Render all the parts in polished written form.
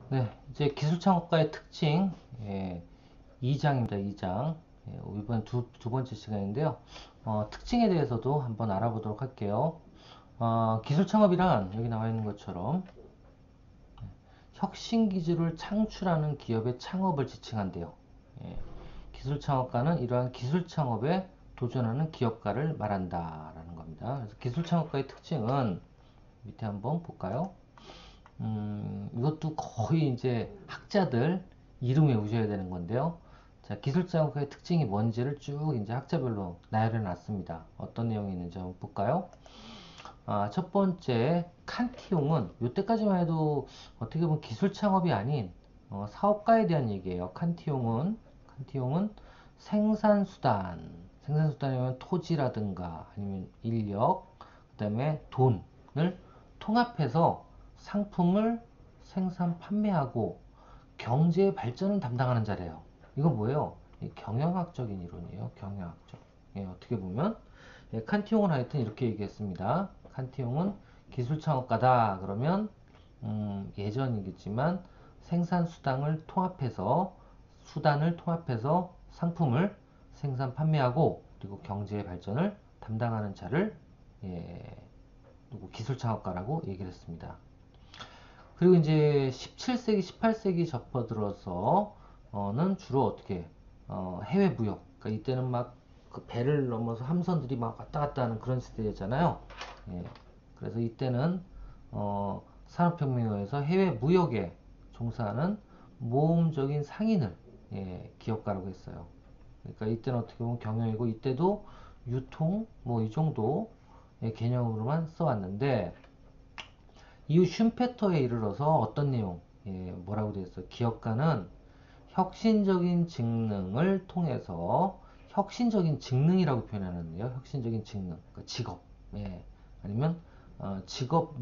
네, 이제 기술창업과의 특징, 2장입니다. 2장. 이번 두 번째 시간인데요. 특징에 대해서도 한번 알아보도록 할게요. 기술창업이란 여기 나와 있는 것처럼 혁신 기술을 창출하는 기업의 창업을 지칭한대요. 예, 기술창업가는 이러한 기술창업에 도전하는 기업가를 말한다라는 겁니다. 그래서 기술창업가의 특징은 밑에 한번 볼까요? 이것도 거의 이제 학자들 이름 외우셔야 되는 건데요. 자, 기술자금의 특징이 뭔지를 쭉 이제 학자별로 나열해 놨습니다. 어떤 내용이 있는지 한번 볼까요? 첫 번째, 칸티용은 이때까지만 해도 어떻게 보면 기술 창업이 아닌 사업가에 대한 얘기예요. 칸티용은 생산수단이면 토지라든가 아니면 인력, 그다음에 돈을 통합해서 상품을 생산 판매하고 경제의 발전을 담당하는 자리예요. 이건 뭐예요? 경영학적인 이론이에요. 경영학적. 어떻게 보면 칸티용은 하여튼 이렇게 얘기했습니다. 칸티용은 기술 창업가다. 그러면 예전이겠지만 수단을 통합해서 상품을 생산 판매하고 그리고 경제의 발전을 담당하는 자를 예, 기술 창업가라고 얘기를 했습니다. 그리고 이제 17세기, 18세기 접어들어서는 주로 어떻게 해외 무역. 그러니까 이때는 막그 배를 넘어서 함선들이 막 왔다 갔다 하는 그런 시대였잖아요. 예. 그래서 이때는 산업혁명에 의해서 해외 무역에 종사하는 모험적인 상인을 기업가라고 했어요. 그러니까 이때는 어떻게 보면 경영이고 이때도 유통 뭐 이 정도 개념으로만 써왔는데 이후 슌페터에 이르러서 어떤 내용, 뭐라고 되어 있어요? 기업가는 혁신적인 직능을 통해서 혁신적인 직능이라고 표현하는데요. 혁신적인 직능, 그 직업, 아니면 직업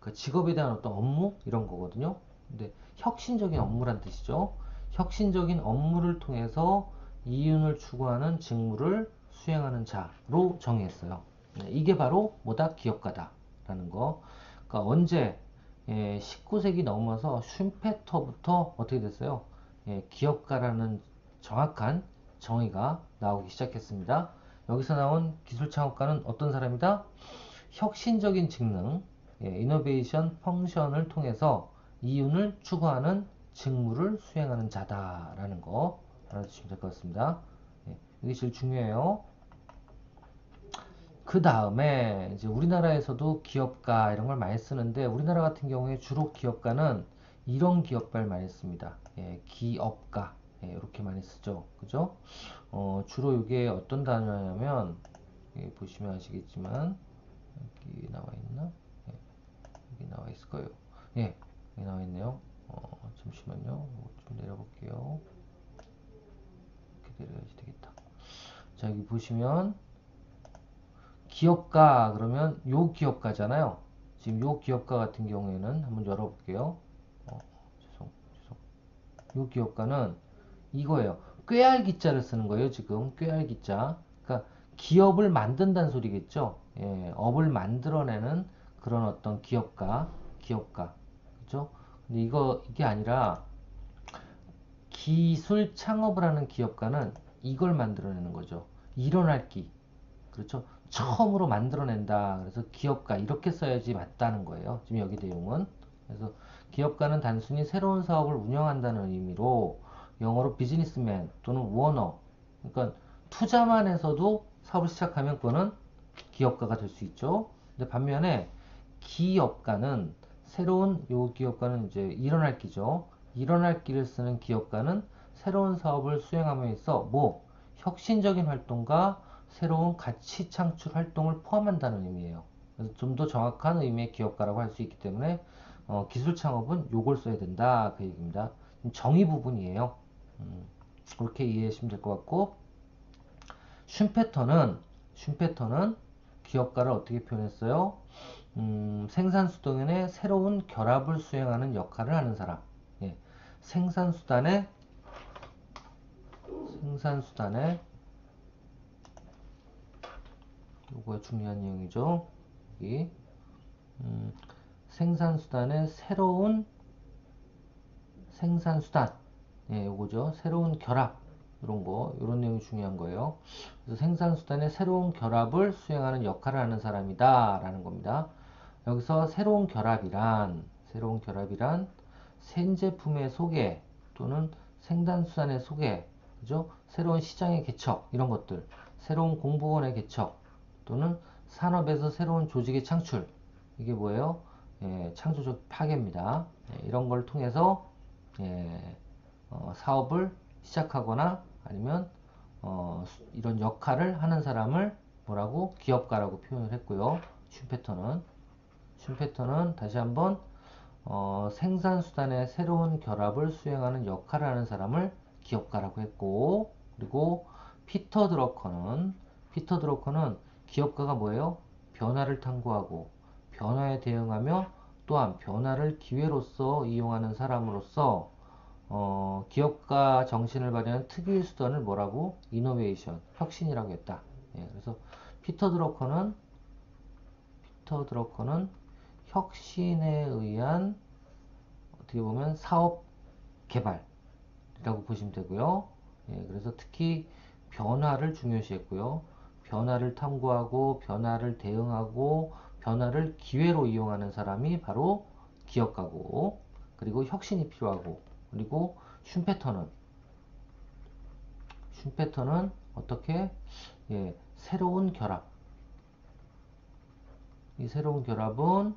그 직업에 대한 어떤 업무 이런 거거든요. 근데 혁신적인 업무란 뜻이죠. 혁신적인 업무를 통해서 이윤을 추구하는 직무를 수행하는 자로 정의했어요. 이게 바로 뭐다? 기업가다라는 거. 그러니까 언제 19세기 넘어서 슌페터부터 어떻게 됐어요? 기업가라는 정확한 정의가 나오기 시작했습니다. 여기서 나온 기술창업가는 어떤 사람이다? 혁신적인 직능, 이노베이션 펑션을 통해서 이윤을 추구하는 직무를 수행하는 자다라는 거 알아두시면 될 것 같습니다. 이게 제일 중요해요. 그 다음에 이제 우리나라에서도 기업가 이런 걸 많이 쓰는데 우리나라 같은 경우에 주로 기업가는 이런 기업가를 많이 씁니다. 기업가 이렇게 많이 쓰죠. 그죠? 주로 이게 어떤 단어냐면 보시면 아시겠지만 여기 나와 있나? 예, 여기 나와 있을 거예요. 예, 여기 나와 있네요. 잠시만요. 좀 내려볼게요. 이렇게 내려야지 되겠다. 자, 여기 보시면 기업가 그러면 요 기업가잖아요. 지금 요 기업가 같은 경우에는 한번 열어볼게요. 어, 죄송. 요 기업가는 이거예요. 꾀알기자를 쓰는 거예요. 지금 꾀알기자. 그러니까 기업을 만든다는 소리겠죠. 업을 만들어내는 그런 어떤 기업가, 그죠? 근데 이게 아니라 기술 창업을 하는 기업가는 이걸 만들어내는 거죠. 일어날 기, 그렇죠? 처음으로 만들어낸다. 그래서 기업가 이렇게 써야지 맞다는 거예요. 지금 여기 내용은. 그래서 기업가는 단순히 새로운 사업을 운영한다는 의미로 영어로 비즈니스맨 또는 워너. 그러니까 투자만 해서도 사업을 시작하면 그거는 기업가가 될 수 있죠. 근데 반면에 기업가는 새로운 요 기업가는 이제 일어날 기죠. 일어날 기를 쓰는 기업가는 새로운 사업을 수행함에 있어 뭐 혁신적인 활동과 새로운 가치 창출 활동을 포함한다는 의미예요. 그래서 좀 더 정확한 의미의 기업가라고 할 수 있기 때문에 기술 창업은 요걸 써야 된다 그 얘기입니다. 정의 부분이에요. 음, 그렇게 이해하시면 될 것 같고 슌페터는 기업가를 어떻게 표현했어요? 생산수단의 새로운 결합을 수행하는 역할을 하는 사람. 예, 생산수단의 생산수단의 요거 중요한 내용이죠. 여기 생산수단의 새로운 생산수단, 예, 요거죠. 새로운 결합, 이런 거, 이런 내용이 중요한 거예요. 그래서 생산수단의 새로운 결합을 수행하는 역할을 하는 사람이다 라는 겁니다. 여기서 새로운 결합이란 신제품의 소개 또는 생산수단의 소개, 그죠? 새로운 시장의 개척, 이런 것들, 새로운 공보원의 개척 또는 산업에서 새로운 조직의 창출, 이게 뭐예요? 예, 창조적 파괴입니다. 예, 이런 걸 통해서 예, 사업을 시작하거나 아니면 이런 역할을 하는 사람을 뭐라고? 기업가라고 표현을 했고요. 슈페터는 다시 한번 생산수단의 새로운 결합을 수행하는 역할을 하는 사람을 기업가라고 했고, 그리고 피터 드러커는 기업가가 뭐예요? 변화를 탐구하고 변화에 대응하며 또한 변화를 기회로서 이용하는 사람으로서 기업가 정신을 발휘하는 특유의 수단을 뭐라고? 이노베이션, 혁신이라고 했다. 예, 그래서 피터 드러커는 혁신에 의한 어떻게 보면 사업 개발이라고 보시면 되고요. 예, 그래서 특히 변화를 중요시했고요. 변화를 탐구하고 변화를 대응하고 변화를 기회로 이용하는 사람이 바로 기업가고, 그리고 혁신이 필요하고, 그리고 슌페터는 어떻게? 예, 새로운 결합. 이 새로운 결합은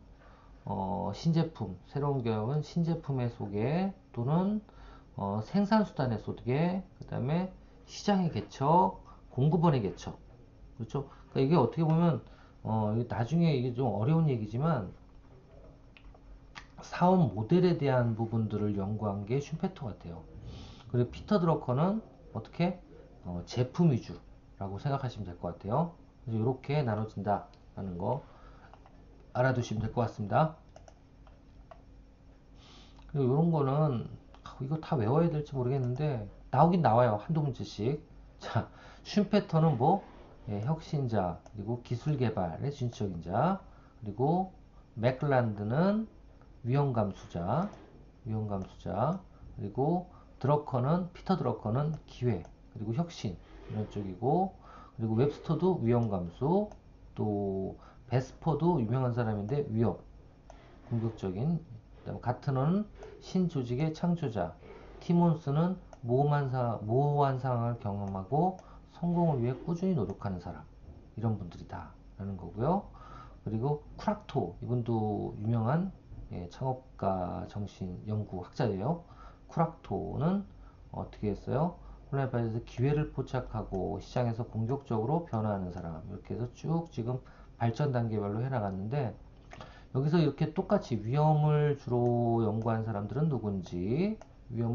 새로운 결합은 신제품의 소개 또는 생산수단의 소개, 그 다음에 시장의 개척, 공급원의 개척. 그렇죠? 그러니까 이게 어떻게 보면, 나중에 이게 좀 어려운 얘기지만, 사업 모델에 대한 부분들을 연구한 게 슈페터 같아요. 그리고 피터 드러커는 어떻게? 제품 위주라고 생각하시면 될 것 같아요. 그래서 이렇게 나눠진다라는 거 알아두시면 될 것 같습니다. 그리고 이런 거는 이거 다 외워야 될지 모르겠는데 나오긴 나와요. 한두 문제씩. 자, 슌페터는 뭐? 예, 혁신자, 그리고 기술 개발의 진취적인 자, 그리고 맥란드는 위험감수자, 그리고 피터 드러커는 기회, 그리고 혁신 이런 쪽이고, 그리고 웹스터도 위험감수, 또 베스퍼도 유명한 사람인데 위협, 공격적인. 그다음에 가트너는 신조직의 창조자, 티몬스는 모호한 상황을 경험하고 성공을 위해 꾸준히 노력하는 사람, 이런 분들이다 라는 거고요. 그리고 쿠락토, 이분도 유명한 예, 창업가 정신 연구학자예요. 쿠락토는 어떻게 했어요? 혼란에 빠져서 기회를 포착하고 시장에서 공격적으로 변화하는 사람, 이렇게 해서 쭉 지금 발전 단계별로 해나갔는데, 여기서 이렇게 똑같이 위험을 주로 연구한 사람들은 누군지, 이런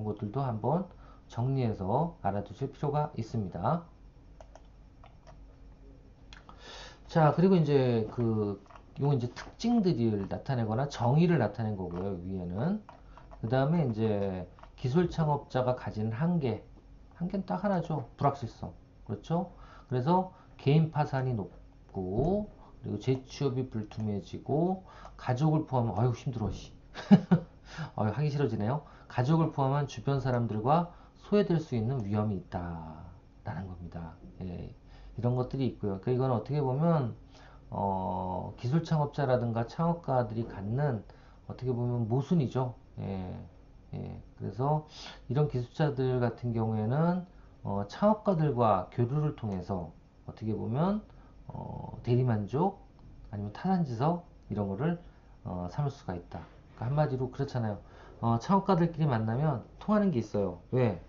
것들도 한번 정리해서 알아두실 필요가 있습니다. 자, 그리고 이제 요거 이제 특징들을 나타내거나 정의를 나타낸 거고요, 위에는. 그 다음에 이제 기술 창업자가 가지는 한계는 딱 하나죠. 불확실성. 그렇죠? 그래서 개인 파산이 높고, 그리고 재취업이 불투명해지고, 가족을 포함한, 아유, 힘들어, 씨. 하기 싫어지네요. 가족을 포함한 주변 사람들과 소외될 수 있는 위험이 있다라는 겁니다. 예, 이런 것들이 있고요. 그러니까 이건 어떻게 보면 기술 창업자라든가 창업가들이 갖는 어떻게 보면 모순이죠. 예, 예. 그래서 이런 기술자들 같은 경우에는 창업가들과 교류를 통해서 어떻게 보면 대리만족 아니면 타산지석 이런 거를 삼을 수가 있다. 그러니까 한마디로 그렇잖아요. 창업가들끼리 만나면 통하는 게 있어요. 왜?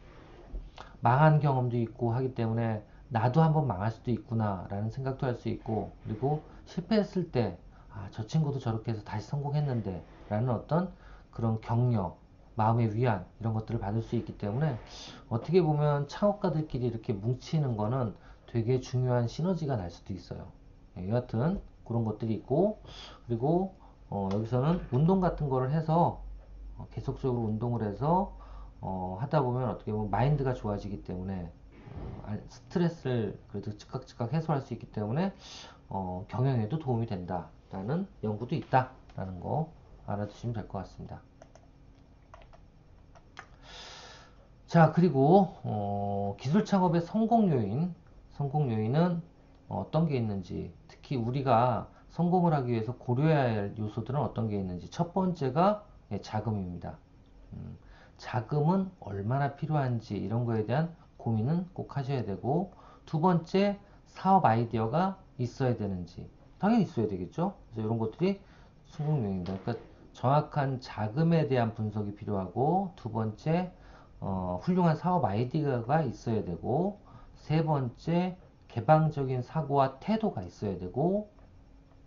망한 경험도 있고 하기 때문에 나도 한번 망할 수도 있구나 라는 생각도 할 수 있고, 그리고 실패했을 때 저 친구도 저렇게 해서 다시 성공했는데 라는 어떤 그런 격려, 마음의 위안 이런 것들을 받을 수 있기 때문에 어떻게 보면 창업가들끼리 이렇게 뭉치는 거는 되게 중요한 시너지가 날 수도 있어요. 예, 여하튼 그런 것들이 있고, 그리고 여기서는 운동 같은 거를 해서 계속적으로 운동을 해서 하다 보면 어떻게 보면 마인드가 좋아지기 때문에 스트레스를 그래도 즉각 해소할 수 있기 때문에 경영에도 도움이 된다라는 연구도 있다라는 거 알아두시면 될 것 같습니다. 자, 그리고 기술 창업의 성공 요인은 어떤 게 있는지, 특히 우리가 성공을 하기 위해서 고려해야 할 요소들은 어떤 게 있는지. 첫 번째가 자금입니다. 음, 자금은 얼마나 필요한지 이런 거에 대한 고민은 꼭 하셔야 되고, 두 번째, 사업 아이디어가 있어야 되는지. 당연히 있어야 되겠죠. 그래서 이런 것들이 성공 요인입니다. 그러니까 정확한 자금에 대한 분석이 필요하고, 두 번째, 훌륭한 사업 아이디어가 있어야 되고, 세 번째, 개방적인 사고와 태도가 있어야 되고,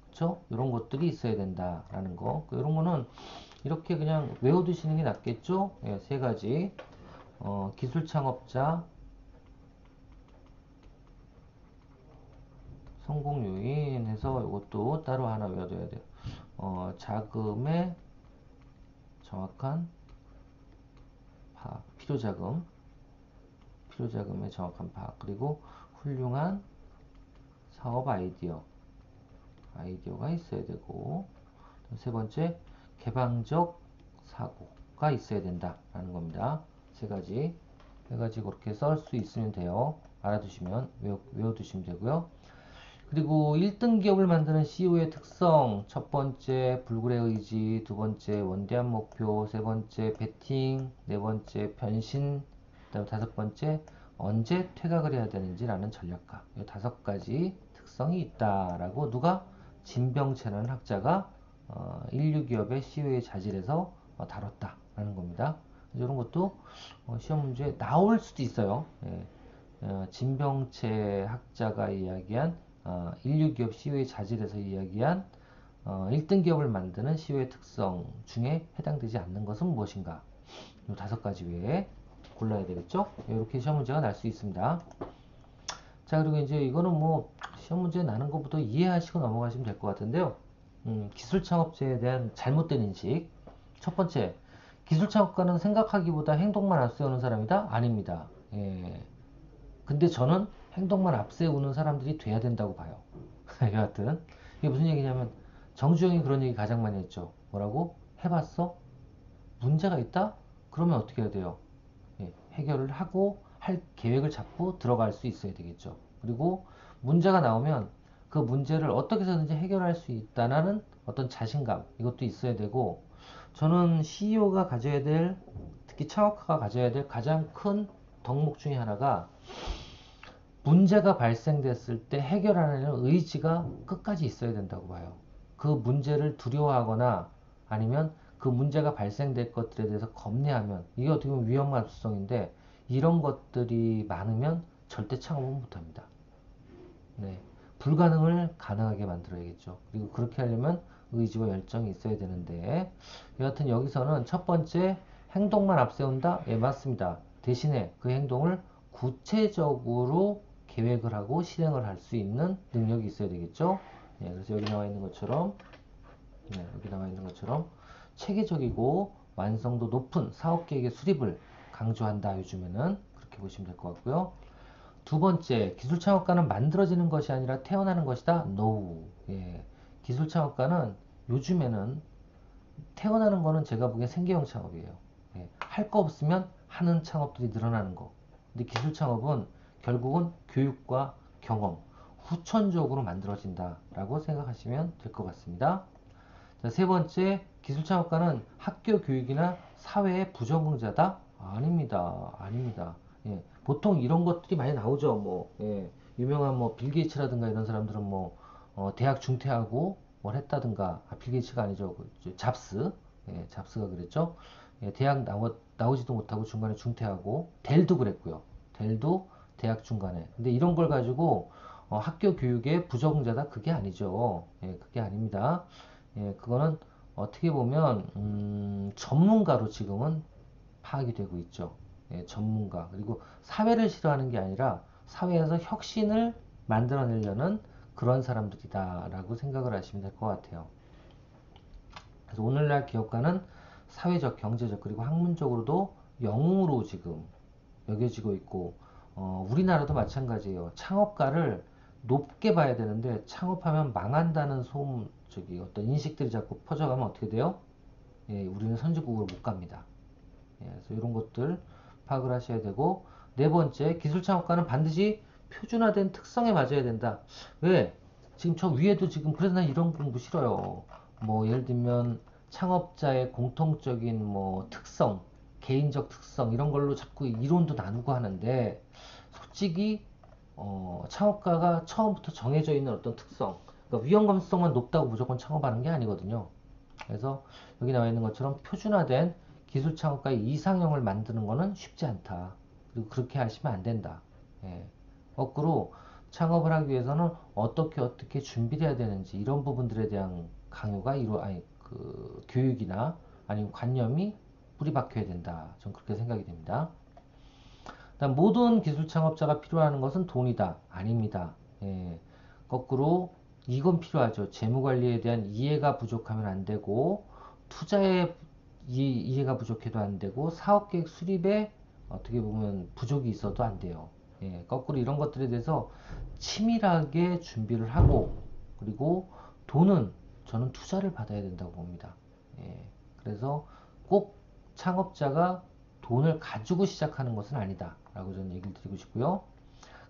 그쵸? 이런 것들이 있어야 된다라는 거. 이런 거는 이렇게 그냥 외워두시는 게 낫겠죠? 예, 세 가지. 기술 창업자, 성공 요인 해서 이것도 따로 하나 외워둬야 돼요. 자금의 정확한 파악, 필요자금의 정확한 파악, 그리고 훌륭한 사업 아이디어가 있어야 되고, 세 번째, 개방적 사고가 있어야 된다라는 겁니다. 세 가지 해가지고 그렇게 썰 수 있으면 돼요. 알아두시면 외워두시면 되고요. 그리고 1등 기업을 만드는 CEO의 특성, 첫 번째 불굴의 의지, 두 번째 원대한 목표, 세 번째 베팅, 네 번째 변신, 그다음 다섯 번째 언제 퇴각을 해야 되는지라는 전략가. 이 다섯 가지 특성이 있다라고 누가 진병채라는 학자가 인류 기업의 CEO의 자질에서 다뤘다라는 겁니다. 이런 것도 시험 문제에 나올 수도 있어요. 예. 진병채 학자가 이야기한 인류 기업 CEO의 자질에서 이야기한 1등 기업을 만드는 CEO의 특성 중에 해당되지 않는 것은 무엇인가? 이 다섯 가지 외에 골라야 되겠죠? 이렇게 시험 문제가 날 수 있습니다. 자, 그리고 이제 이거는 뭐 시험 문제 나는 것부터 이해하시고 넘어가시면 될 것 같은데요. 기술 창업자에 대한 잘못된 인식. 첫 번째, 기술 창업가는 생각하기보다 행동만 앞세우는 사람이다? 아닙니다. 예. 근데 저는 행동만 앞세우는 사람들이 돼야 된다고 봐요. 여하튼 이게 무슨 얘기냐면 정주영이 그런 얘기 가장 많이 했죠. 뭐라고? 해봤어? 문제가 있다? 그러면 어떻게 해야 돼요? 예, 해결을 하고 할 계획을 잡고 들어갈 수 있어야 되겠죠. 그리고 문제가 나오면 그 문제를 어떻게 해서든지 해결할 수 있다는 어떤 자신감, 이것도 있어야 되고, 저는 CEO가 가져야 될, 특히 창업가가 가져야 될 가장 큰 덕목 중에 하나가 문제가 발생됐을 때 해결하려는 의지가 끝까지 있어야 된다고 봐요. 그 문제를 두려워하거나 아니면 그 문제가 발생될 것들에 대해서 겁내하면, 이게 어떻게 보면 위험합성인데, 이런 것들이 많으면 절대 창업은 못합니다. 네. 불가능을 가능하게 만들어야겠죠. 그리고 그렇게 하려면 의지와 열정이 있어야 되는데, 여하튼 여기서는 첫 번째, 행동만 앞세운다? 예, 맞습니다. 대신에 그 행동을 구체적으로 계획을 하고 실행을 할 수 있는 능력이 있어야 되겠죠. 예, 그래서 여기 나와 있는 것처럼, 여기 나와 있는 것처럼 체계적이고 완성도 높은 사업 계획의 수립을 강조한다. 요즘에는 그렇게 보시면 될 것 같고요. 두 번째, 기술 창업가는 만들어지는 것이 아니라 태어나는 것이다. No. 예. 기술 창업가는 요즘에는 태어나는 거는 제가 보기엔 생계형 창업이에요. 예. 할 거 없으면 하는 창업들이 늘어나는 거. 근데 기술 창업은 결국은 교육과 경험, 후천적으로 만들어진다라고 생각하시면 될 것 같습니다. 자, 세 번째, 기술 창업가는 학교 교육이나 사회의 부적응자다? 아닙니다. 아닙니다. 예, 보통 이런 것들이 많이 나오죠. 뭐, 예, 유명한 뭐, 빌 게이츠라든가 이런 사람들은 뭐, 대학 중퇴하고 뭘 했다든가, 빌 게이츠가 아니죠. 잡스. 예, 잡스가 그랬죠. 예, 대학 나오지도 못하고 중간에 중퇴하고, 델도 그랬고요. 델도 대학 중간에. 근데 이런 걸 가지고, 학교 교육의 부적응자다? 그게 아니죠. 예, 그게 아닙니다. 예, 그거는 어떻게 보면 전문가로 지금은 파악이 되고 있죠. 예, 전문가. 그리고 사회를 싫어하는 게 아니라 사회에서 혁신을 만들어내려는 그런 사람들이다라고 생각을 하시면 될 것 같아요. 그래서 오늘날 기업가는 사회적, 경제적, 그리고 학문적으로도 영웅으로 지금 여겨지고 있고, 우리나라도 마찬가지예요. 창업가를 높게 봐야 되는데 창업하면 망한다는 소음, 어떤 인식들이 자꾸 퍼져가면 어떻게 돼요? 예, 우리는 선진국으로 못 갑니다. 예, 그래서 이런 것들 파악을 하셔야 되고, 네 번째, 기술창업과는 반드시 표준화된 특성에 맞아야 된다. 왜? 지금 저 위에도 지금 그래서 난 이런 공부 싫어요. 뭐 예를 들면 창업자의 공통적인 뭐 특성, 개인적 특성 이런 걸로 자꾸 이론도 나누고 하는데 솔직히 창업가가 처음부터 정해져 있는 어떤 특성, 그러니까 위험 감수성만 높다고 무조건 창업하는 게 아니거든요. 그래서 여기 나와 있는 것처럼 표준화된 기술 창업가의 이상형을 만드는 것은 쉽지 않다. 그리고 그렇게 하시면 안 된다. 예. 거꾸로 창업을 하기 위해서는 어떻게 준비를 해야 되는지 이런 부분들에 대한 강요가 그 교육이나 아니면 관념이 뿌리박혀야 된다. 전 그렇게 생각이 됩니다. 다음, 모든 기술 창업자가 필요한 것은 돈이다. 아닙니다. 예. 거꾸로 이건 필요하죠. 재무 관리에 대한 이해가 부족하면 안 되고 투자에 이해가 부족해도 안 되고 사업 계획 수립에 어떻게 보면 부족이 있어도 안 돼요. 예. 거꾸로 이런 것들에 대해서 치밀하게 준비를 하고 그리고 돈은 저는 투자를 받아야 된다고 봅니다. 예. 그래서 꼭 창업자가 돈을 가지고 시작하는 것은 아니다 라고 저는 얘기를 드리고 싶고요.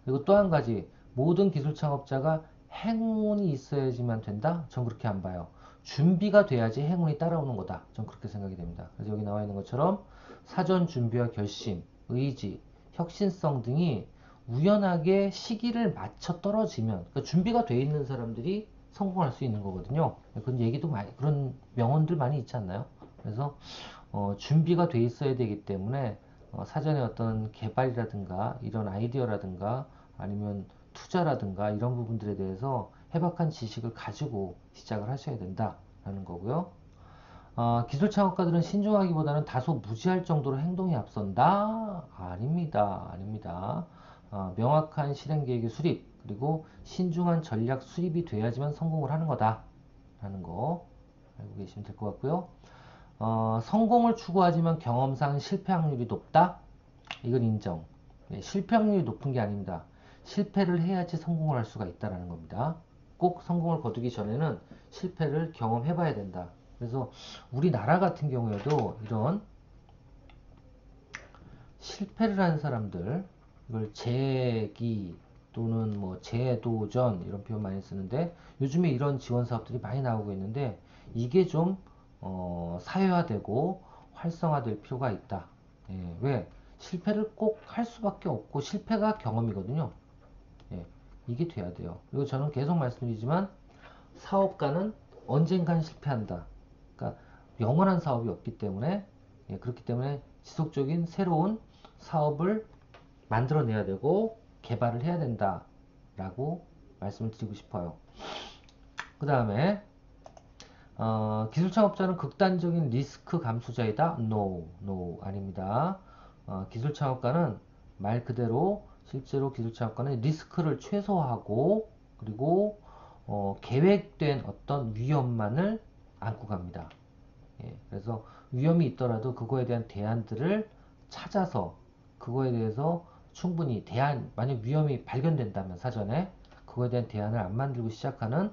그리고 또 한 가지, 모든 기술 창업자가 행운이 있어야지만 된다? 전 그렇게 안 봐요. 준비가 돼야지 행운이 따라오는 거다. 전 그렇게 생각이 됩니다. 그래서 여기 나와 있는 것처럼 사전 준비와 결심, 의지, 혁신성 등이 우연하게 시기를 맞춰 떨어지면, 그러니까 준비가 돼 있는 사람들이 성공할 수 있는 거거든요. 그런 얘기도 많이, 그런 명언들 많이 있지 않나요? 그래서 준비가 돼 있어야 되기 때문에 사전에 어떤 개발이라든가 이런 아이디어라든가 아니면 투자라든가 이런 부분들에 대해서 해박한 지식을 가지고 시작을 하셔야 된다라는 거고요. 기술 창업가들은 신중하기보다는 다소 무지할 정도로 행동이 앞선다? 아닙니다. 아닙니다. 명확한 실행 계획의 수립 그리고 신중한 전략 수립이 돼야지만 성공을 하는 거다 라는 거 알고 계시면 될 것 같고요. 성공을 추구하지만 경험상 실패 확률이 높다? 이건 인정. 네, 실패 확률이 높은 게 아닙니다. 실패를 해야지 성공을 할 수가 있다는 겁니다. 꼭 성공을 거두기 전에는 실패를 경험해 봐야 된다. 그래서 우리나라 같은 경우에도 이런 실패를 한 사람들, 이걸 재기 또는 뭐 재도전 이런 표현 많이 쓰는데 요즘에 이런 지원 사업들이 많이 나오고 있는데 이게 좀 사회화되고 활성화될 필요가 있다. 예, 왜? 실패를 꼭 할 수밖에 없고 실패가 경험이거든요. 예, 이게 돼야 돼요. 그리고 저는 계속 말씀드리지만 사업가는 언젠간 실패한다. 그러니까 영원한 사업이 없기 때문에 그렇기 때문에 지속적인 새로운 사업을 만들어내야 되고 개발을 해야 된다라고 말씀을 드리고 싶어요. 그 다음에 기술 창업자는 극단적인 리스크 감수자이다? No, no, 아닙니다. 기술 창업가는 말 그대로 실제로 기술 창업가는 리스크를 최소화하고 그리고 계획된 어떤 위험만을 안고 갑니다. 예, 그래서 위험이 있더라도 그거에 대한 대안들을 찾아서 그거에 대해서 충분히 만약 위험이 발견된다면 사전에 그거에 대한 대안을 안 만들고 시작하는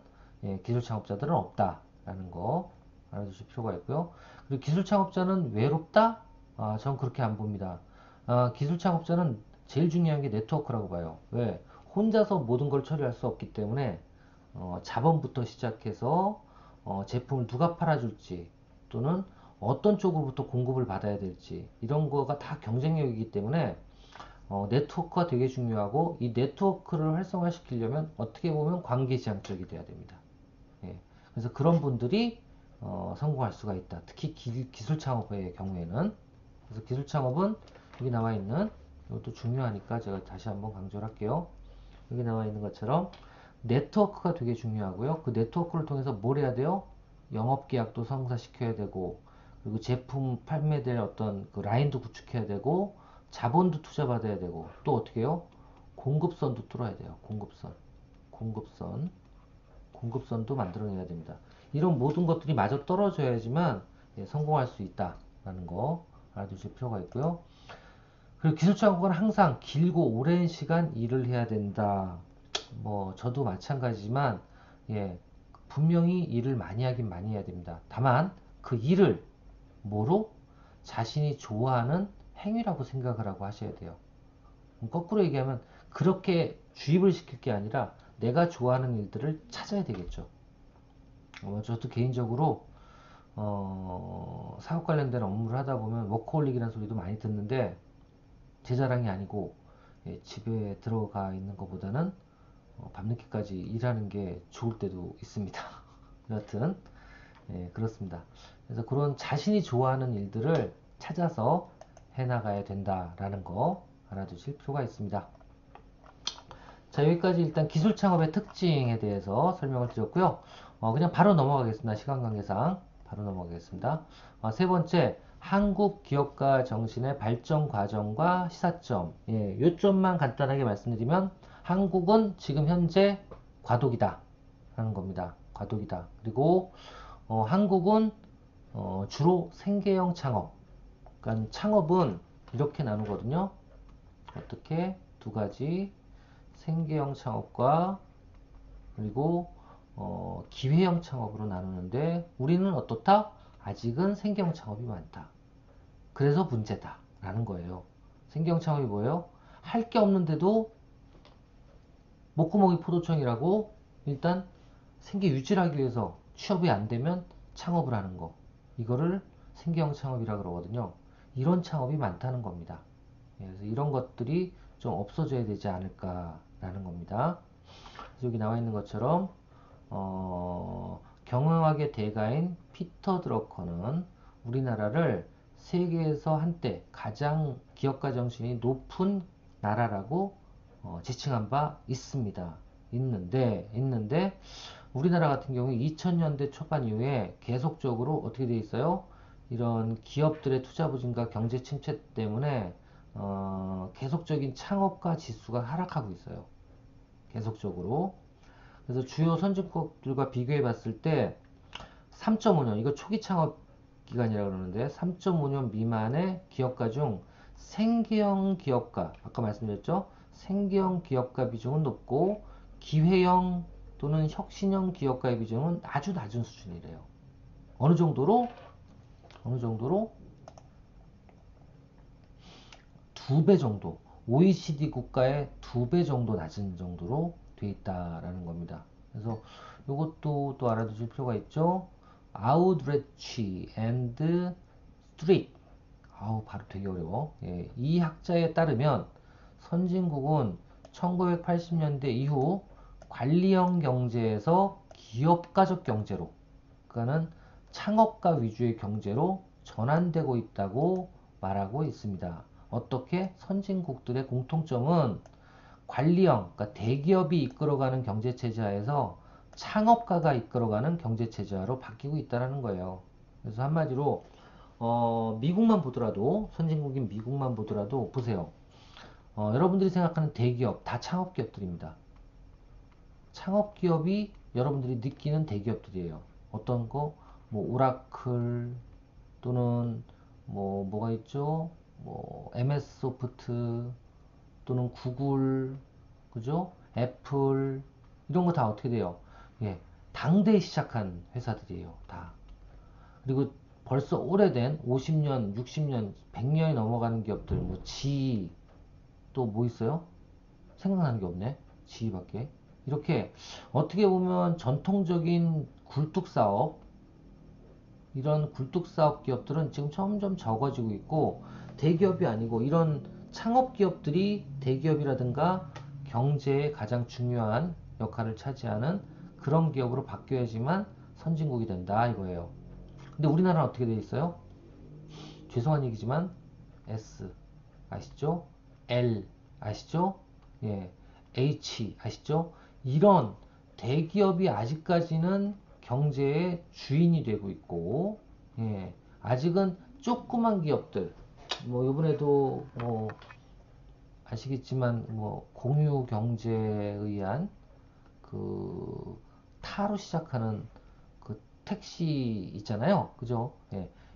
기술 창업자들은 없다라는 거 알아두실 필요가 있고요. 그리고 기술 창업자는 외롭다? 전 그렇게 안 봅니다. 기술 창업자는 제일 중요한 게 네트워크라고 봐요. 왜? 혼자서 모든 걸 처리할 수 없기 때문에 자본부터 시작해서 제품을 누가 팔아줄지 또는 어떤 쪽으로부터 공급을 받아야 될지 이런 거가 다 경쟁력이기 때문에 네트워크가 되게 중요하고 이 네트워크를 활성화시키려면 어떻게 보면 관계지향적이 돼야 됩니다. 예. 그래서 그런 분들이 성공할 수가 있다. 특히 기술 창업의 경우에는 그래서 기술 창업은 여기 나와 있는 이것도 중요하니까 제가 다시 한번 강조를 할게요. 여기 나와 있는 것처럼 네트워크가 되게 중요하고요. 그 네트워크를 통해서 뭘 해야 돼요? 영업계약도 성사시켜야 되고 그리고 제품 판매될 어떤 그 라인도 구축해야 되고 자본도 투자받아야 되고 또 어떻게 해요? 공급선도 뚫어야 돼요. 공급선 공급선도 만들어내야 됩니다. 이런 모든 것들이 마저 떨어져야지만 성공할 수 있다라는 거 알아두실 필요가 있고요. 그리고 기술 창업은 항상 길고 오랜 시간 일을 해야 된다. 뭐 저도 마찬가지지만 분명히 일을 많이 하긴 많이 해야 됩니다. 다만 그 일을 뭐로 자신이 좋아하는 행위라고 생각을 하고 하셔야 돼요. 거꾸로 얘기하면 그렇게 주입을 시킬 게 아니라 내가 좋아하는 일들을 찾아야 되겠죠. 저도 개인적으로 사업 관련된 업무를 하다 보면 워커홀릭이라는 소리도 많이 듣는데 제 자랑이 아니고 집에 들어가 있는 것보다는 밤늦게까지 일하는 게 좋을 때도 있습니다. 여하튼 그렇습니다. 그래서 그런 자신이 좋아하는 일들을 찾아서 해나가야 된다라는 거 알아두실 필요가 있습니다. 자, 여기까지 일단 기술 창업의 특징에 대해서 설명을 드렸고요. 그냥 바로 넘어가겠습니다. 시간 관계상 바로 넘어가겠습니다. 세 번째, 한국 기업가 정신의 발전 과정과 시사점. 요점만 간단하게 말씀드리면 한국은 지금 현재 과도기다 라는 겁니다. 과도기다. 그리고 한국은 주로 생계형 창업. 그러니까 창업은 이렇게 나누거든요. 어떻게? 두 가지. 생계형 창업과 그리고 기회형 창업으로 나누는데 우리는 어떻다? 아직은 생계형 창업이 많다. 그래서 문제다 라는 거예요. 생계형 창업이 뭐예요? 할 게 없는데도 목구멍이 포도청이라고 일단 생계 유지를 하기 위해서 취업이 안 되면 창업을 하는 거. 이거를 생계형 창업이라 그러거든요. 이런 창업이 많다는 겁니다. 그래서 이런 것들이 좀 없어져야 되지 않을까라는 겁니다. 여기 나와 있는 것처럼 경영학의 대가인 피터 드러커는 우리나라를 세계에서 한때 가장 기업가 정신이 높은 나라라고 지칭한 바 있습니다. 있는데 우리나라 같은 경우에 2000년대 초반 이후에 계속적으로 어떻게 돼 있어요? 이런 기업들의 투자 부진과 경제 침체 때문에 계속적인 창업가 지수가 하락하고 있어요. 계속적으로. 그래서 주요 선진국들과 비교해 봤을 때 3.5년, 이거 초기 창업 기간이라고 그러는데 3.5년 미만의 기업가 중 생계형 기업가, 아까 말씀드렸죠? 생계형 기업가 비중은 높고 기회형 또는 혁신형 기업가의 비중은 아주 낮은 수준이래요. 어느 정도로? 어느 정도로? 2배 정도, OECD 국가의 2배 정도 낮은 정도로 돼 있다라는 겁니다. 그래서 이것도 또 알아두실 필요가 있죠. 아우드레치 앤드 스트릿, 바로 되게 어려워. 이 학자에 따르면 선진국은 1980년대 이후 관리형 경제에서 기업가적 경제로, 그러니까는 창업가 위주의 경제로 전환되고 있다고 말하고 있습니다. 어떻게? 선진국들의 공통점은 관리형, 그러니까 대기업이 이끌어가는 경제체제하에서 창업가가 이끌어가는 경제체제화로 바뀌고 있다는 거예요. 그래서 한마디로 미국만 보더라도, 선진국인 미국만 보더라도 보세요. 여러분들이 생각하는 대기업 다 창업기업들입니다. 창업기업이 여러분들이 느끼는 대기업들이에요. 어떤 거? 뭐 오라클 또는 뭐가 있죠? MS 소프트 또는 구글, 그죠? 애플, 이런 거 다 어떻게 돼요? 당대에 시작한 회사들이에요, 다. 그리고 벌써 오래된 50년, 60년, 100년이 넘어가는 기업들, 또 뭐 있어요? 생각나는 게 없네. 지밖에. 이렇게 어떻게 보면 전통적인 굴뚝사업, 이런 굴뚝사업 기업들은 지금 점점 적어지고 있고, 대기업이 아니고 이런 창업기업들이 대기업이라든가 경제에 가장 중요한 역할을 차지하는 그런 기업으로 바뀌어야지만 선진국이 된다 이거예요. 근데 우리나라는 어떻게 되어 있어요? 죄송한 얘기지만 S 아시죠? L 아시죠? H 아시죠? 이런 대기업이 아직까지는 경제의 주인이 되고 있고, 아직은 조그만 기업들, 이번에도 아시겠지만 공유 경제에 의한 그 타로 시작하는 그 택시 있잖아요, 그죠?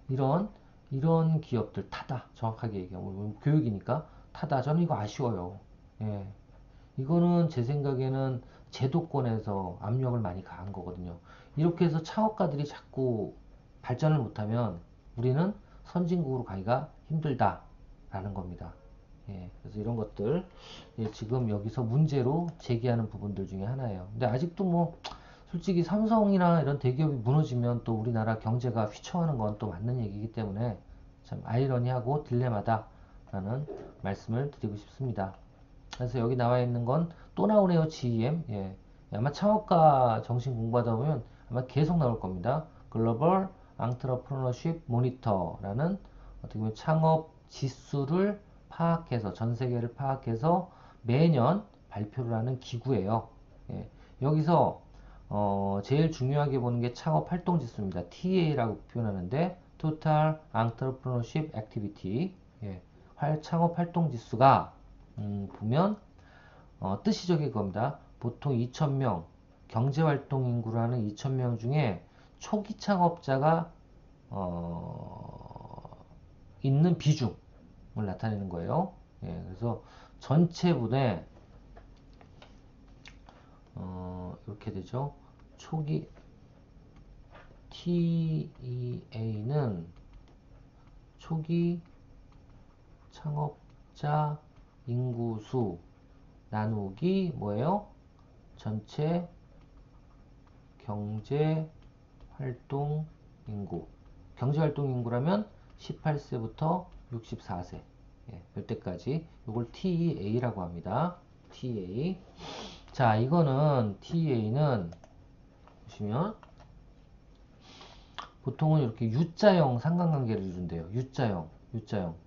이런 기업들 타다, 정확하게 얘기하면 교육이니까 타다. 저는 이거 아쉬워요. 이거는 제 생각에는 제도권에서 압력을 많이 가한 거거든요. 이렇게 해서 창업가들이 자꾸 발전을 못하면 우리는 선진국으로 가기가 힘들다라는 라는 겁니다. 예, 그래서 이런 것들 예, 지금 여기서 문제로 제기하는 부분들 중에 하나예요. 근데 아직도 뭐 솔직히 삼성이나 이런 대기업이 무너지면 또 우리나라 경제가 휘청하는 건 또 맞는 얘기이기 때문에 참 아이러니하고 딜레마다라는 말씀을 드리고 싶습니다. 그래서 여기 나와 있는 건 또 나오네요. GEM. 예. 아마 창업가 정신 공부하다 보면 아마 계속 나올 겁니다. 글로벌 앙트러프너십 모니터라는 어떻게 보면 창업 지수를 파악해서 전 세계를 파악해서 매년 발표를 하는 기구예요. 예. 여기서 제일 중요하게 보는 게 창업 활동 지수입니다. TA라고 표현하는데 Total Entrepreneurship Activity. 예. 창업 활동 지수가 보면 뜻이 저기 겁니다. 보통 2,000명 경제활동 인구라는 2,000명 중에 초기 창업자가 있는 비중을 나타내는 거예요. 예, 그래서 전체분의 이렇게 되죠. 초기 TEA는 초기 창업자 인구수 나누기 뭐예요? 전체 경제활동 인구. 경제활동 인구라면 18세부터 64세. 예, 이때까지 이걸 TEA라고 합니다. TEA. 자, 이거는 TEA는 보시면 보통은 이렇게 U자형 상관관계를 준대요. U자형.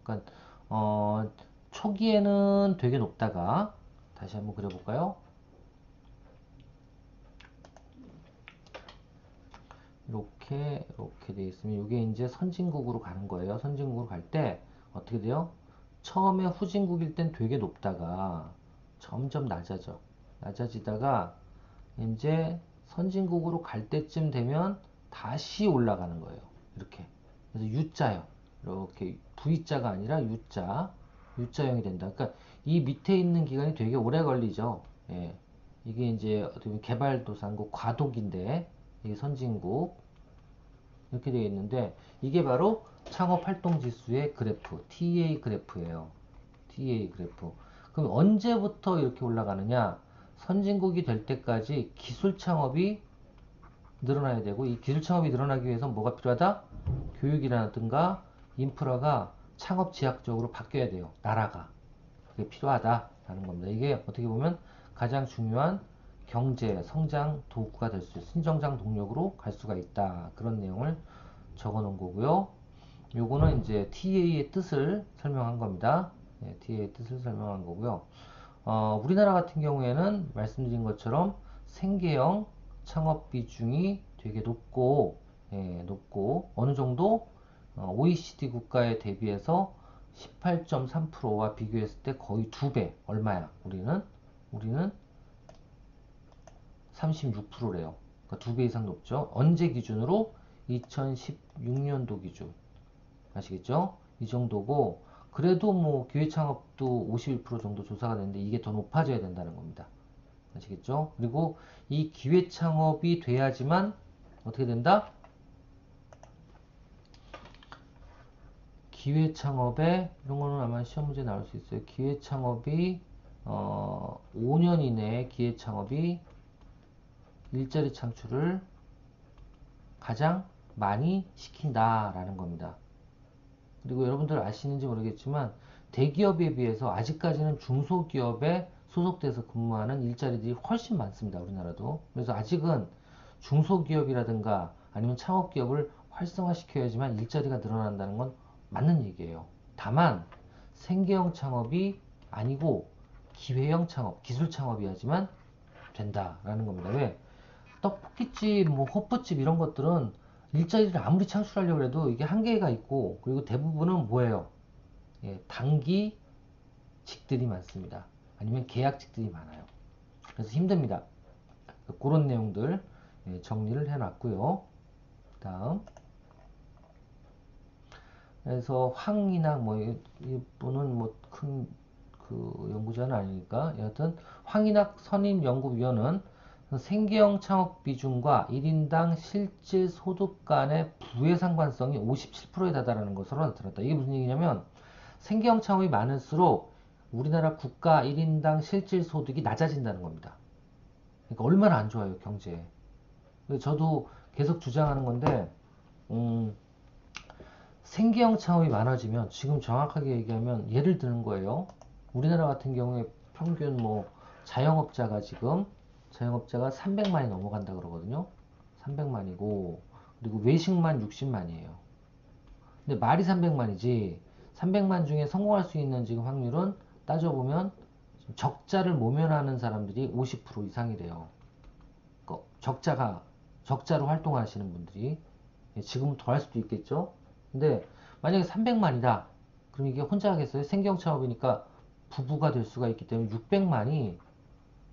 그러니까 초기에는 되게 높다가 다시 한번 그려볼까요? 이렇게 되어 있으면 이게 이제 선진국으로 가는 거예요. 선진국으로 갈 때 어떻게 돼요? 처음에 후진국일 땐 되게 높다가 점점 낮아지다가 이제 선진국으로 갈 때쯤 되면 다시 올라가는 거예요. 이렇게. 그래서 U자형. 이렇게 V자가 아니라 U자형이 된다. 그러니까 이 밑에 있는 기간이 되게 오래 걸리죠. 예. 이게 이제 어떻게 보면 개발도상국 과도기인데 이게 선진국 이렇게 되어 있는데 이게 바로 창업활동지수의 그래프 TA 그래프예요. TA 그래프. 그럼 언제부터 이렇게 올라가느냐? 선진국이 될 때까지 기술 창업이 늘어나야 되고 이 기술 창업이 늘어나기 위해서 뭐가 필요하다? 교육이라든가 인프라가 창업 지향적으로 바뀌어야 돼요. 나라가. 그게 필요하다라는 겁니다. 이게 어떻게 보면 가장 중요한 경제 성장 도구가 될 수 있어요. 신성장 동력으로 갈 수가 있다. 그런 내용을 적어 놓은 거고요. 요거는 이제 TA의 뜻을 설명한 겁니다. 네, TA의 뜻을 설명한 거고요. 우리나라 같은 경우에는 말씀드린 것처럼 생계형 창업 비중이 되게 높고, 예, 어느 정도 OECD 국가에 대비해서 18.3%와 비교했을 때 거의 2배. 얼마야? 우리는 36%래요. 그러니까 2배 이상 높죠. 언제 기준으로? 2016년도 기준. 아시겠죠? 이 정도고, 그래도 뭐 기회창업도 51% 정도 조사가 됐는데 이게 더 높아져야 된다는 겁니다. 아시겠죠? 그리고 이 기회창업이 돼야지만 어떻게 된다? 기회창업에 이런 거는 아마 시험 문제 나올 수 있어요. 기회창업이 5년 이내에 기회창업이 일자리 창출을 가장 많이 시킨다라는 겁니다. 그리고 여러분들 아시는지 모르겠지만 대기업에 비해서 아직까지는 중소기업에 소속돼서 근무하는 일자리들이 훨씬 많습니다. 우리나라도. 그래서 아직은 중소기업이라든가 아니면 창업기업을 활성화시켜야지만 일자리가 늘어난다는 건 맞는 얘기예요. 다만 생계형 창업이 아니고 기회형 창업, 기술 창업이야지만 된다라는 겁니다. 왜? 떡볶이집, 뭐 호프집 이런 것들은 일자리를 아무리 창출하려고 해도 이게 한계가 있고 그리고 대부분은 뭐예요? 예, 단기직들이 많습니다. 아니면 계약직들이 많아요. 그래서 힘듭니다. 그런 내용들 예, 정리를 해놨고요. 다음 그래서 황인학 뭐 이분은 뭐 큰 그 연구자는 아니니까 여하튼 황인학 선임연구위원은 생계형 창업 비중과 1인당 실질 소득 간의 부의 상관성이 57%에 다다르는 것으로 나타났다. 이게 무슨 얘기냐면 생계형 창업이 많을수록 우리나라 국가 1인당 실질 소득이 낮아진다는 겁니다. 그러니까 얼마나 안 좋아요, 경제에. 저도 계속 주장하는 건데, 생계형 창업이 많아지면, 지금 정확하게 얘기하면, 예를 드는 거예요. 우리나라 같은 경우에 평균 자영업자가 300만이 넘어간다 그러거든요. 300만이고, 그리고 외식만 60만이에요. 근데 말이 300만이지, 300만 중에 성공할 수 있는 지금 확률은 따져보면, 적자를 모면하는 사람들이 50% 이상이래요. 적자로 활동하시는 분들이. 지금은 더 할 수도 있겠죠. 근데 만약에 300만이다. 그럼 이게 혼자 하겠어요? 생계형 창업이니까 부부가 될 수가 있기 때문에 600만이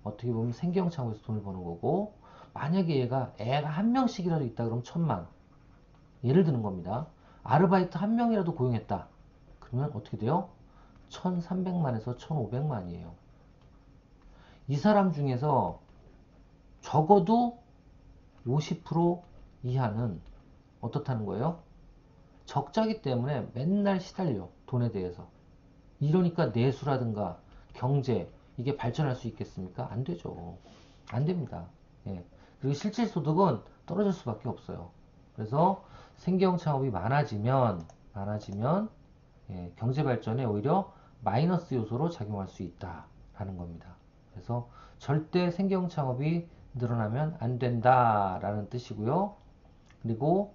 어떻게 보면 생계형 창업에서 돈을 버는 거고, 만약에 애가 한 명씩이라도 있다 그러면 1000만. 예를 드는 겁니다. 아르바이트 한 명이라도 고용했다. 그러면 어떻게 돼요? 1300만에서 1500만이에요. 이 사람 중에서 적어도 50% 이하는 어떻다는 거예요? 적자기 때문에 맨날 시달려, 돈에 대해서. 이러니까 내수라든가 경제, 이게 발전할 수 있겠습니까? 안 되죠. 안 됩니다. 예. 그리고 실질 소득은 떨어질 수밖에 없어요. 그래서 생계형 창업이 많아지면 예, 경제 발전에 오히려 마이너스 요소로 작용할 수 있다라는 겁니다. 그래서 절대 생계형 창업이 늘어나면 안 된다라는 뜻이고요. 그리고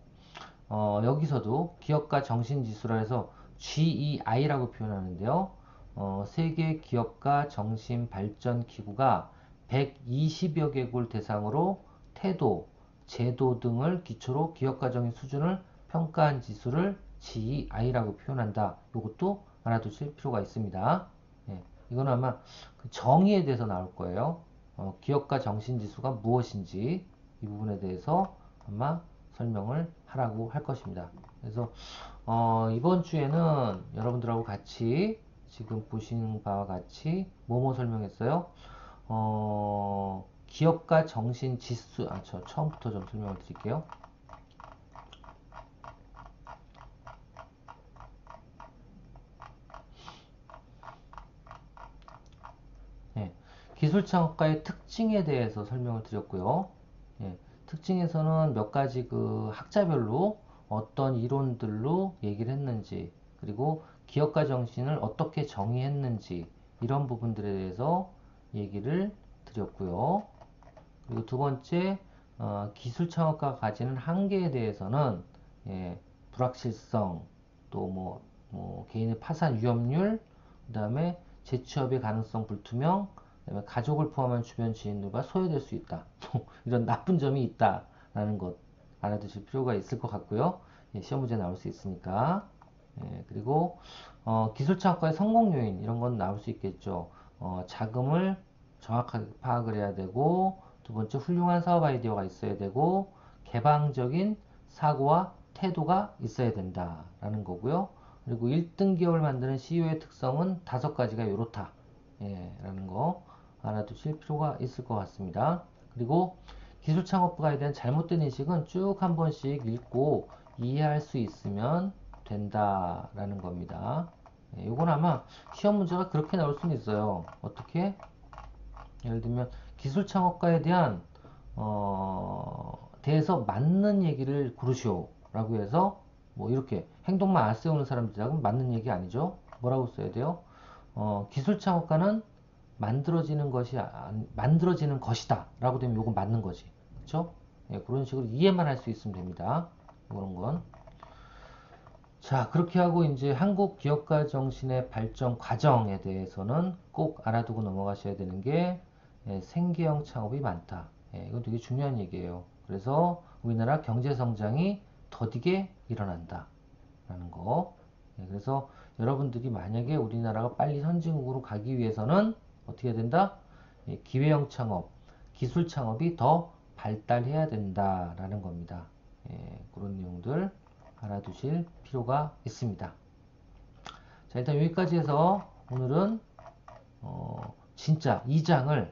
여기서도 기업가 정신지수라 해서 GEI라고 표현하는데요. 세계 기업가 정신 발전 기구가 120여 개국을 대상으로 태도, 제도 등을 기초로 기업가적인 수준을 평가한 지수를 GEI라고 표현한다. 이것도 알아두실 필요가 있습니다. 예, 이거는 아마 그 정의에 대해서 나올 거예요. 기업가 정신지수가 무엇인지 이 부분에 대해서 아마 설명을 하라고 할 것입니다. 그래서 이번 주에는 여러분들하고 같이 지금 보시는 바와 같이 뭐뭐 설명했어요? 기업가 정신 지수, 저 처음부터 좀 설명을 드릴게요. 예, 기술 창업가의 특징에 대해서 설명을 드렸고요. 예, 특징에서는 몇 가지 그 학자별로 어떤 이론들로 얘기를 했는지, 그리고 기업가 정신을 어떻게 정의했는지, 이런 부분들에 대해서 얘기를 드렸고요. 그리고 두 번째, 기술 창업가가 가지는 한계에 대해서는 예, 불확실성, 또 개인의 파산 위험률, 그 다음에 재취업의 가능성 불투명, 그다음에 가족을 포함한 주변 지인들과 소외될 수 있다. 이런 나쁜 점이 있다라는 것 알아두실 필요가 있을 것 같고요. 예, 시험 문제 나올 수 있으니까. 예, 그리고 기술 창업가의 성공 요인 이런 건 나올 수 있겠죠. 자금을 정확하게 파악을 해야 되고, 두 번째 훌륭한 사업 아이디어가 있어야 되고, 개방적인 사고와 태도가 있어야 된다라는 거고요. 그리고 1등 기업을 만드는 CEO의 특성은 5가지가 이렇다. 예, 라는 거 알아두실 필요가 있을 것 같습니다. 그리고 기술 창업가에 대한 잘못된 인식은 쭉 한 번씩 읽고 이해할 수 있으면 된다라는 겁니다. 예, 이건 아마 시험 문제가 그렇게 나올 수는 있어요. 어떻게? 예를 들면 기술 창업가에 대한 대해서 맞는 얘기를 고르시오 라고 해서 이렇게 행동만 안 세우는 사람들하고는 맞는 얘기 아니죠. 뭐라고 써야 돼요? 기술 창업가는 만들어지는 것이다 라고 되면 요건 맞는 거지. 그쵸? 예, 그런 식으로 이해만 할 수 있으면 됩니다. 그런 건. 자, 그렇게 하고 이제 한국 기업가 정신의 발전 과정에 대해서는 꼭 알아두고 넘어가셔야 되는 게 생계형 창업이 많다. 이건 되게 중요한 얘기예요. 그래서 우리나라 경제 성장이 더디게 일어난다. 라는 거. 그래서 여러분들이 만약에 우리나라가 빨리 선진국으로 가기 위해서는 어떻게 해야 된다? 기회형 창업, 기술 창업이 더 발달해야 된다라는 겁니다. 그런 내용들 알아두실 필요가 있습니다. 자, 일단 여기까지 해서 오늘은 진짜 2장을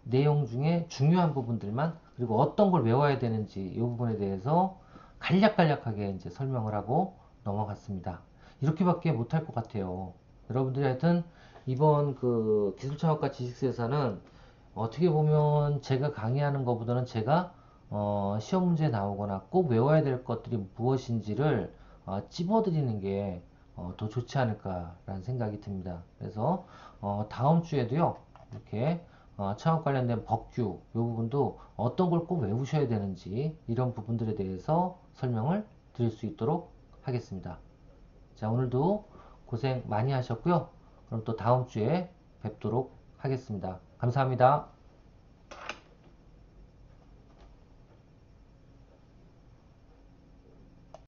내용 중에 중요한 부분들만, 그리고 어떤 걸 외워야 되는지 이 부분에 대해서 간략간략하게 이제 설명을 하고 넘어갔습니다. 이렇게밖에 못할 것 같아요. 여러분들이 하여튼 이번 그 기술창업과 지식세사는 어떻게 보면 제가 강의하는 것보다는 제가 시험 문제 나오거나 꼭 외워야 될 것들이 무엇인지를 찝어드리는 게 더 좋지 않을까라는 생각이 듭니다. 그래서 다음 주에도요 이렇게 창업 관련된 법규 이 부분도 어떤 걸 꼭 외우셔야 되는지 이런 부분들에 대해서 설명을 드릴 수 있도록 하겠습니다. 자, 오늘도 고생 많이 하셨고요. 그럼 또 다음 주에 뵙도록 하겠습니다. 감사합니다.